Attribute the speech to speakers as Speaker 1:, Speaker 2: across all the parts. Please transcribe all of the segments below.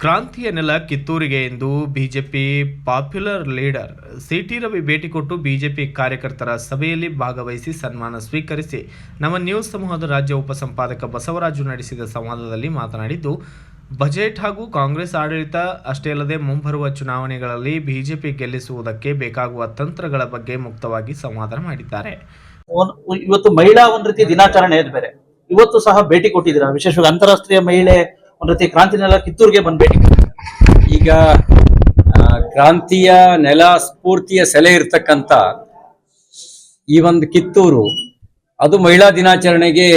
Speaker 1: ಕ್ರಾಂತಿಯ ನೆಲ ಕಿತ್ತೂರಿಗೆ ಎಂದು BJP popular leader city Ravi ಭೇಟಿ ಕೊಟ್ಟು ಬಿಜೆಪಿ ಕಾರ್ಯಕರ್ತರ ಸಭೆಯಲ್ಲಿ ಭಾಗವಹಿಸಿ ಸನ್ಮಾನ ಸ್ವೀಕರಿಸಿ ನಮ್ಮ ನ್ಯೂಸ್ ಸಮೂಹದ ರಾಜ್ಯ ಉಪಸಂಪಾದಕ ಬಸವರಾಜು ನಡೆಸಿದ ಸಂವಾದದಲ್ಲಿ ಮಾತನಾಡಿದ್ದು, ಬಜೆಟ್ ಹಾಗೂ ಕಾಂಗ್ರೆಸ್ ಆಡಳಿತ ಅಷ್ಟೇ ಅಲ್ಲದೆ ಮುಂಬರುವ ಚುನಾವಣೆಗಳಲ್ಲಿ ಬಿಜೆಪಿ ಗೆಲ್ಲಿಸುವುದಕ್ಕೆ ಬೇಕಾಗುವ ತಂತ್ರಗಳ ಬಗ್ಗೆ ಮುಕ್ತವಾಗಿ ಸಂವಾದ ಮಾಡಿದ್ದಾರೆ.
Speaker 2: ಇವತ್ತು ಮಹಿಳಾ ಒಂದ್ ರೀತಿ ದಿನಾಚರಣೆ ಬೇರೆ, ಇವತ್ತು ಸಹ ಭೇಟಿ ಕೊಟ್ಟಿದ್ದೀರಾ. ವಿಶೇಷವಾಗಿ ಅಂತಾರಾಷ್ಟ್ರೀಯ ಮಹಿಳೆ ಒಂದ್ ರೀತಿ ಕ್ರಾಂತಿ ನೆಲ ಕಿತ್ತೂರಿಗೆ ಬಂದ್ ಭೇಟಿ.
Speaker 3: ಈಗ ಕ್ರಾಂತಿಯ ನೆಲ ಸ್ಫೂರ್ತಿಯ ಸೆಲೆ ಇರ್ತಕ್ಕಂಥ ಈ ಒಂದು ಕಿತ್ತೂರು, ಅದು ಮಹಿಳಾ ದಿನಾಚರಣೆಗೆ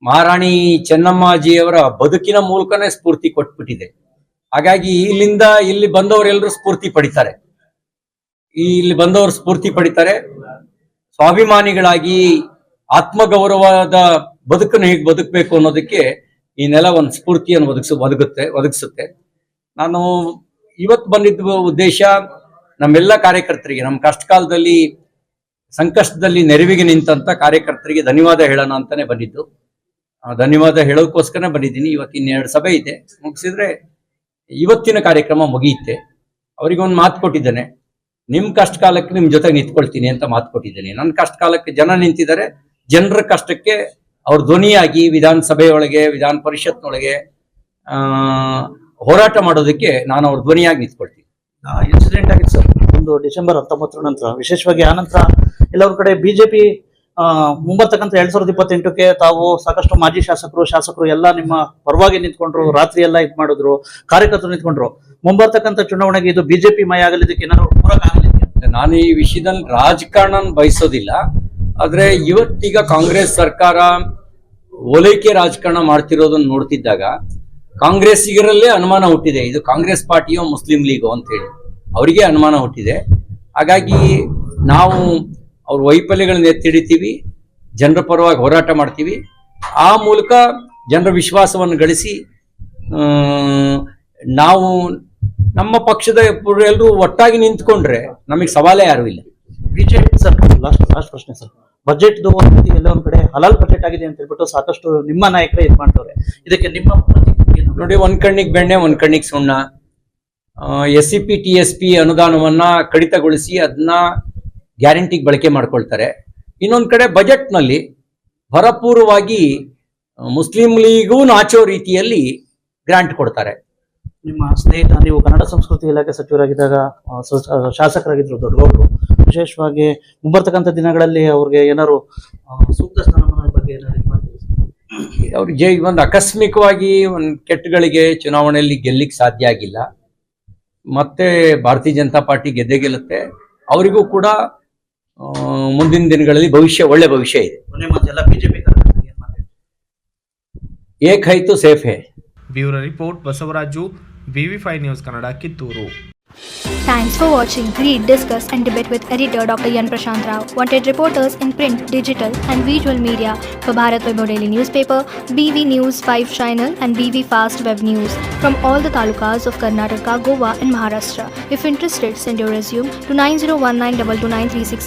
Speaker 3: ಮಹಾರಾಣಿ ಚೆನ್ನಮ್ಮಾಜಿಯವರ ಬದುಕಿನ ಮೂಲಕನೇ ಸ್ಫೂರ್ತಿ ಕೊಟ್ಬಿಟ್ಟಿದೆ. ಹಾಗಾಗಿ ಇಲ್ಲಿಂದ ಇಲ್ಲಿ ಬಂದವರೆಲ್ಲರೂ ಸ್ಫೂರ್ತಿ ಪಡಿತಾರೆ. ಇಲ್ಲಿ ಬಂದವರು ಸ್ಫೂರ್ತಿ ಪಡಿತಾರೆ. ಸ್ವಾಭಿಮಾನಿಗಳಾಗಿ ಆತ್ಮಗೌರವದ ಬದುಕನ್ನು ಹೇಗೆ ಬದುಕಬೇಕು ಅನ್ನೋದಕ್ಕೆ ಈ ನೆಲ ಒಂದು ಸ್ಫೂರ್ತಿಯನ್ನು ಒದಗಿಸುತ್ತೆ. ನಾನು ಇವತ್ತು ಬಂದಿದ್ದ ಉದ್ದೇಶ ನಮ್ಮೆಲ್ಲ ಕಾರ್ಯಕರ್ತರಿಗೆ, ನಮ್ಮ ಕಷ್ಟಕಾಲದಲ್ಲಿ ಸಂಕಷ್ಟದಲ್ಲಿ ನೆರವಿಗೆ ನಿಂತಂತ ಕಾರ್ಯಕರ್ತರಿಗೆ ಧನ್ಯವಾದ ಹೇಳೋಣ ಅಂತಾನೆ ಬಂದಿದ್ದು. ಧನ್ಯವಾದ ಹೇಳೋಕ್ಕೋಸ್ಕರ ಬಂದಿದ್ದೀನಿ. ಇವತ್ತು 2 ಸಭೆ ಇದೆ, ಮುಗಿಸಿದ್ರೆ ಇವತ್ತಿನ ಕಾರ್ಯಕ್ರಮ ಮುಗಿಯುತ್ತೆ. ಅವರಿಗೊಂದು ಮಾತು ಕೊಟ್ಟಿದ್ದೇನೆ, ನಿಮ್ ಕಷ್ಟ ಕಾಲಕ್ಕೆ ನಿಮ್ ಜೊತೆ ನಿಂತ್ಕೊಳ್ತೀನಿ ಅಂತ ಮಾತು ಕೊಟ್ಟಿದ್ದೇನೆ. ನನ್ನ ಕಷ್ಟ ಕಾಲಕ್ಕೆ ಜನ ನಿಂತಿದ್ದಾರೆ. ಜನರ ಕಷ್ಟಕ್ಕೆ ಅವ್ರ ಧ್ವನಿಯಾಗಿ ವಿಧಾನಸಭೆಯೊಳಗೆ, ವಿಧಾನ ಪರಿಷತ್ನೊಳಗೆ ಹೋರಾಟ ಮಾಡೋದಕ್ಕೆ ನಾನು ಅವ್ರ ಧ್ವನಿಯಾಗಿ ನಿಂತ್ಕೊಳ್ತೀನಿ.
Speaker 2: ಇನ್ಸಿಡೆಂಟ್ ಆಗಿತ್ತು ಸರ್, ಒಂದು ಡಿಸೆಂಬರ್ 19 ನಂತರ, ವಿಶೇಷವಾಗಿ ಆ ನಂತರ ಎಲ್ಲರ ಕಡೆ ಬಿಜೆಪಿ ಮುಂಬರ್ತಕ್ಕಂಥ 2028ಕ್ಕೆ ತಾವು ಸಾಕಷ್ಟು ಮಾಜಿ ಶಾಸಕರು ಎಲ್ಲ ನಿಮ್ಮ ಪರವಾಗಿ ನಿಂತ್ಕೊಂಡ್ರು, ರಾತ್ರಿ ಎಲ್ಲ ಇದ್ ಮಾಡಿದ್ರು, ಕಾರ್ಯಕರ್ತರು ನಿಂತ್ಕೊಂಡ್ರು. ಮುಂಬರ್ತಕ್ಕಂಥ ಚುನಾವಣೆಗೆ ಇದು ಬಿಜೆಪಿ ಮಯ ಆಗಲಿದ್ದಕ್ಕೆ ಏನಾದ್ರು ಪೂರಕ ಆಗಲಿಕ್ಕೆ?
Speaker 3: ನಾನು ಈ ವಿಷಯದಲ್ಲಿ ರಾಜಕಾರಣ ಬಯಸೋದಿಲ್ಲ. ಆದ್ರೆ ಇವತ್ತೀಗ ಕಾಂಗ್ರೆಸ್ ಸರ್ಕಾರ ಓಲೈಕೆ ರಾಜಕಾರಣ ಮಾಡ್ತಿರೋದನ್ನ ನೋಡ್ತಿದ್ದಾಗ ಕಾಂಗ್ರೆಸ್ಸಿಗರಲ್ಲೇ ಅನುಮಾನ ಹುಟ್ಟಿದೆ, ಇದು ಕಾಂಗ್ರೆಸ್ ಪಾರ್ಟಿಯೋ ಮುಸ್ಲಿಂ ಲೀಗೋ ಅಂತ ಹೇಳಿ ಅವರಿಗೆ ಅನುಮಾನ ಹುಟ್ಟಿದೆ. ಹಾಗಾಗಿ ನಾವು ಅವ್ರ ವೈಫಲ್ಯಗಳನ್ನ ಎತ್ತಿಡಿತೀವಿ, ಜನರ ಪರವಾಗಿ ಹೋರಾಟ ಮಾಡ್ತೀವಿ. ಆ ಮೂಲಕ ಜನರ ವಿಶ್ವಾಸವನ್ನು ಗಳಿಸಿ ನಾವು ನಮ್ಮ ಪಕ್ಷದ ಎಲ್ಲರೂ ಒಟ್ಟಾಗಿ ನಿಂತ್ಕೊಂಡ್ರೆ ನಮಗೆ ಸವಾಲೇ ಯಾರು ಇಲ್ಲ.
Speaker 2: ಬಿಜೆಪಿ ಸರ್, ಲಾಸ್ಟ್ ಪ್ರಶ್ನೆ ಸರ್, ಬಜೆಟ್ ಎಲ್ಲ ಒಂದ್ ಕಡೆ ಹಲಾಲ್ ಬಜೆಟ್ ಆಗಿದೆ ಅಂತ ಹೇಳ್ಬಿಟ್ಟು ಸಾಕಷ್ಟು ನಿಮ್ಮ ನಾಯಕರೇ ಇದು ಮಾಡ್ತವ್ರೆ. ಇದಕ್ಕೆ ನಿಮ್ಮ
Speaker 3: ನೋಡಿ, ಒಂದ್ ಕಣ್ಣಿಗೆ ಬೆಣ್ಣೆ ಒಂದ್ ಕಣ್ಣಿಗೆ ಸುಣ್ಣ. SCP TSP ಅನುದಾನವನ್ನ ಕಡಿತಗೊಳಿಸಿ ಅದನ್ನ ಗ್ಯಾರಂಟಿಗೆ ಬಳಕೆ ಮಾಡ್ಕೊಳ್ತಾರೆ. ಇನ್ನೊಂದ್ ಕಡೆ ಬಜೆಟ್ ನಲ್ಲಿ ಭರಪೂರ್ವವಾಗಿ ಮುಸ್ಲಿಂ ಲೀಗೂ ನಾಚೋ ರೀತಿಯಲ್ಲಿ ಗ್ರಾಂಟ್ ಕೊಡ್ತಾರೆ.
Speaker 2: ನಿಮ್ಮ ಸ್ನೇಹಿತ, ನೀವು ಕನ್ನಡ ಸಂಸ್ಕೃತಿ ಇಲಾಖೆ ಸಚಿವರಾಗಿದ್ದಾಗ ಶಾಸಕರಾಗಿದ್ರು ದೊಡ್ಡಗೌಡರು, ವಿಶೇಷವಾಗಿ ಮುಂಬರ್ತಕ್ಕಂಥ ದಿನಗಳಲ್ಲಿ ಅವ್ರಿಗೆ ಏನಾದ್ರು ಸೂಕ್ತ ಸ್ಥಾನಮಾನದ ಬಗ್ಗೆ ಏನಾದ್ರು ಮಾಡ್ತೀವಿ?
Speaker 3: ಅವ್ರಿಗೆ ಒಂದು ಆಕಸ್ಮಿಕವಾಗಿ ಒಂದು ಕೆಟ್ಟಗಳಿಗೆ ಚುನಾವಣೆಯಲ್ಲಿ ಗೆಲ್ಲಿಕ್ ಸಾಧ್ಯ ಆಗಿಲ್ಲ. ಮತ್ತೆ ಭಾರತೀಯ ಜನತಾ ಪಾರ್ಟಿ ಗೆದ್ದೇ ಅವರಿಗೂ ಕೂಡ ಮುಂದಿನ ದಿನಗಳಲ್ಲಿ ಒಳ್ಳೆ ಭವಿಷ್ಯ ಇದೆ.
Speaker 2: ಬಿಜೆಪಿ
Speaker 3: ಏಕ್ ಹೈ ತೋ safe high.
Speaker 1: Bureau report, Basavaraju, BV5 news Kannada, Kittur.
Speaker 4: Thanks for watching. Read, discuss and debate with editor Dr. Yan Prashant Rao. Wanted reporters in print, digital and visual media for Bharat Vaibhav Daily Newspaper, BV News 5 Channel and BV Fast Web News from all the talukas of Karnataka, Goa and Maharashtra. If interested, send your resume to 9019229369.